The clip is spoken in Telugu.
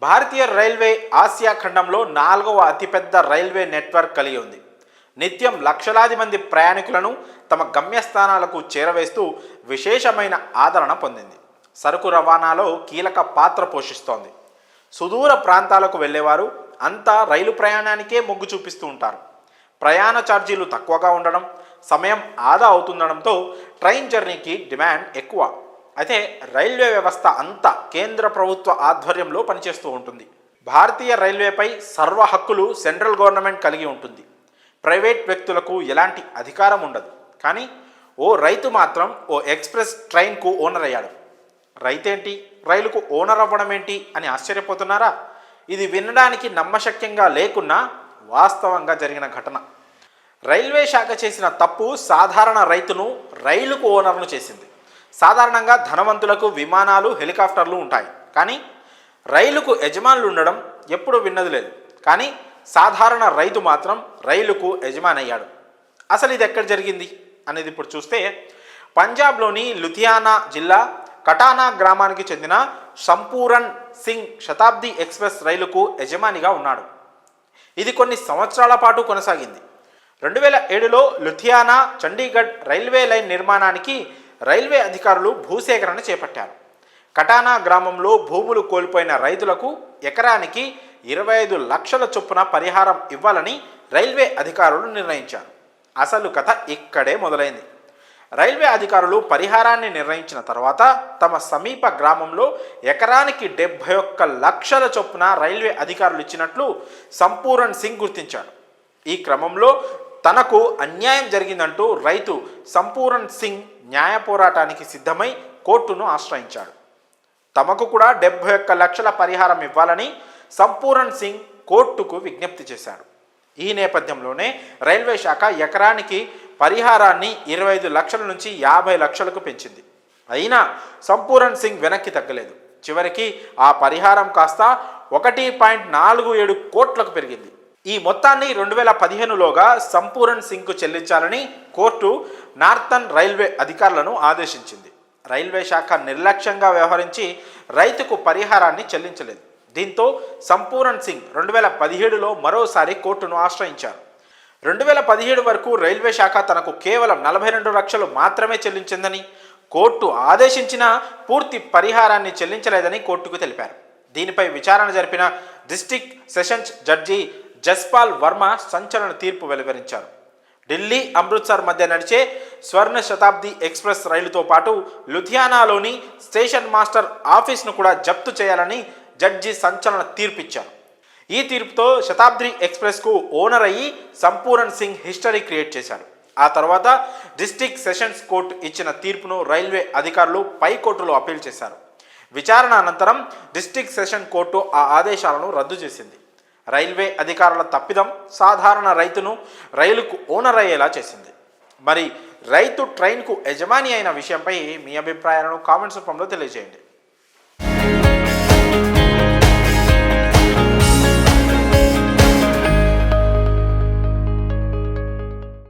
భారతీయ రైల్వే ఆసియా ఖండంలో 4వ అతిపెద్ద రైల్వే నెట్వర్క్ కలిగి ఉంది. నిత్యం లక్షలాది మంది ప్రయాణికులను తమ గమ్యస్థానాలకు చేరవేస్తూ విశేషమైన ఆదరణ పొందింది. సరుకు రవాణాలో కీలక పాత్ర పోషిస్తోంది. సుదూర ప్రాంతాలకు వెళ్ళేవారు అంతా రైలు ప్రయాణానికే మొగ్గు చూపిస్తూ ఉంటారు. ప్రయాణ ఛార్జీలు తక్కువగా ఉండడం, సమయం ఆదా అవుతుండడంతో ట్రైన్ జర్నీకి డిమాండ్ ఎక్కువ. అయితే రైల్వే వ్యవస్థ అంతా కేంద్ర ప్రభుత్వ ఆధ్వర్యంలో పనిచేస్తూ ఉంటుంది. భారతీయ రైల్వేపై సర్వ హక్కులు సెంట్రల్ గవర్నమెంట్ కలిగి ఉంటుంది. ప్రైవేట్ వ్యక్తులకు ఎలాంటి అధికారం ఉండదు. కానీ ఓ రైతు మాత్రం ఓ ఎక్స్ప్రెస్ ట్రైన్కు ఓనర్ అయ్యాడు. రైతేంటి, రైలుకు ఓనర్ అవ్వడం ఏంటి అని ఆశ్చర్యపోతున్నారా? ఇది వినడానికి నమ్మశక్యంగా లేకున్నా వాస్తవంగా జరిగిన ఘటన. రైల్వే శాఖ చేసిన తప్పు సాధారణ రైతును రైలుకు ఓనర్ను చేసింది. సాధారణంగా ధనవంతులకు విమానాలు, హెలికాప్టర్లు ఉంటాయి, కానీ రైలుకు యజమానులు ఉండడం ఎప్పుడూ విన్నది లేదు. కానీ సాధారణ రైతు మాత్రం రైలుకు యజమాని అయ్యాడు. అసలు ఇది ఎక్కడ జరిగింది అనేది ఇప్పుడు చూస్తే, పంజాబ్లోని లుధియానా జిల్లా కటానా గ్రామానికి చెందిన సంపూరన్ సింగ్ శతాబ్ది ఎక్స్ప్రెస్ రైలుకు యజమానిగా ఉన్నాడు. ఇది కొన్ని సంవత్సరాల పాటు కొనసాగింది. 2007లో లుధియానా చండీగఢ్ రైల్వే లైన్ నిర్మాణానికి రైల్వే అధికారులు భూసేకరణ చేపట్టారు. కటానా గ్రామంలో భూములు కోల్పోయిన రైతులకు ఎకరానికి 25 లక్షల చొప్పున పరిహారం ఇవ్వాలని రైల్వే అధికారులు నిర్ణయించారు. అసలు కథ ఇక్కడే మొదలైంది. రైల్వే అధికారులు పరిహారాన్ని నిర్ణయించిన తర్వాత తమ సమీప గ్రామంలో ఎకరానికి 71 లక్షల చొప్పున రైల్వే అధికారులు ఇచ్చినట్లు సంపూరన్ సింగ్ గుర్తించాడు. ఈ క్రమంలో తనకు అన్యాయం జరిగిందంటూ రైతు సంపూరన్ సింగ్ న్యాయ పోరాటానికి సిద్ధమై కోర్టును ఆశ్రయించాడు. తమకు కూడా 71 లక్షల పరిహారం ఇవ్వాలని సంపూరన్ సింగ్ కోర్టుకు విజ్ఞప్తి చేశాడు. ఈ నేపథ్యంలోనే రైల్వే శాఖ ఎకరానికి పరిహారాన్ని 25 లక్షల నుంచి 50 లక్షలకు పెంచింది. అయినా సంపూరన్ సింగ్ వెనక్కి తగ్గలేదు. చివరికి ఆ పరిహారం కాస్త 1.47 కోట్లకు పెరిగింది. ఈ మొత్తాన్ని 2015లోగా సంపూరన్ సింగ్కు చెల్లించాలని కోర్టు నార్థన్ రైల్వే అధికారులను ఆదేశించింది. రైల్వే శాఖ నిర్లక్ష్యంగా వ్యవహరించి రైతుకు పరిహారాన్ని చెల్లించలేదు. దీంతో సంపూరన్ సింగ్ 2017లో మరోసారి కోర్టును ఆశ్రయించారు. 2017 వరకు రైల్వే శాఖ తనకు కేవలం 42 లక్షలు మాత్రమే చెల్లించిందని, కోర్టు ఆదేశించిన పూర్తి పరిహారాన్ని చెల్లించలేదని కోర్టుకు తెలిపారు. దీనిపై విచారణ జరిపిన district sessions judge Jaspal Varma సంచలన తీర్పు వెలువరించారు. ఢిల్లీ, అమృత్సర్ మధ్య నడిచే స్వర్ణ శతాబ్ది ఎక్స్ప్రెస్ రైలుతో పాటు లుధియానాలోని స్టేషన్ మాస్టర్ ఆఫీస్ను కూడా జప్తు చేయాలని జడ్జి సంచలన తీర్పిచ్చారు. ఈ తీర్పుతో శతాబ్ది ఎక్స్ప్రెస్కు ఓనర్ అయ్యి సంపూరన్ సింగ్ హిస్టరీ క్రియేట్ చేశాడు. ఆ తర్వాత డిస్ట్రిక్ట్ సెషన్స్ కోర్టు ఇచ్చిన తీర్పును రైల్వే అధికారులు పై కోర్టులో అప్పీల్ చేశారు. విచారణ అనంతరం డిస్ట్రిక్ట్ సెషన్ కోర్టు ఆ ఆదేశాలను రద్దు చేసింది. రైల్వే అధికారుల తప్పిదం సాధారణ రైతును రైలుకు ఓనర్ అయ్యేలా చేసింది. మరి రైతు ట్రైన్కు యజమాని అయిన విషయంపై మీ అభిప్రాయాలను కామెంట్స్ రూపంలో తెలియజేయండి.